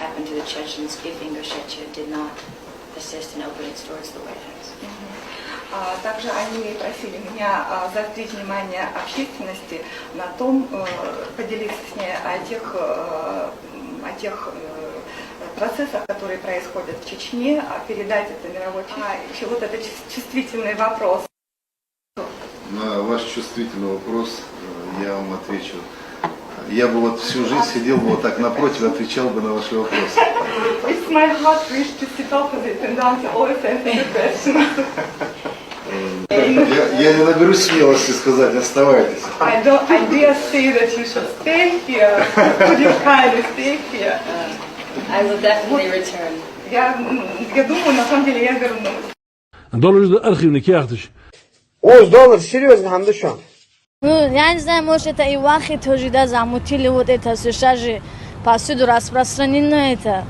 happen to the Chechens if Ingushetia did not assist in opening its doors to the White House. Также они просили меня заострить внимание общественности на том, поделиться с ней о тех процессах, которые происходят в Чечне, передать это мировой еще вот этот чувствительный вопрос. На ваш чувствительный вопрос я вам отвечу. Я бы вот всю жизнь сидел бы вот так напротив и отвечал бы на ваши вопросы. It's my heart wish to sit opposite and answer all the questions. Я не наберусь смелости сказать, оставайтесь. I dare say that you should stay here. Would you kindly stay here? I will definitely return. Я думаю, на самом деле я вернусь. Доллар архивный карточка. Оз доллар серьезно, Хамдушан. Ну, я не знаю, может это и вахи тоже, да, замутили вот это, все же повсюду распространено это.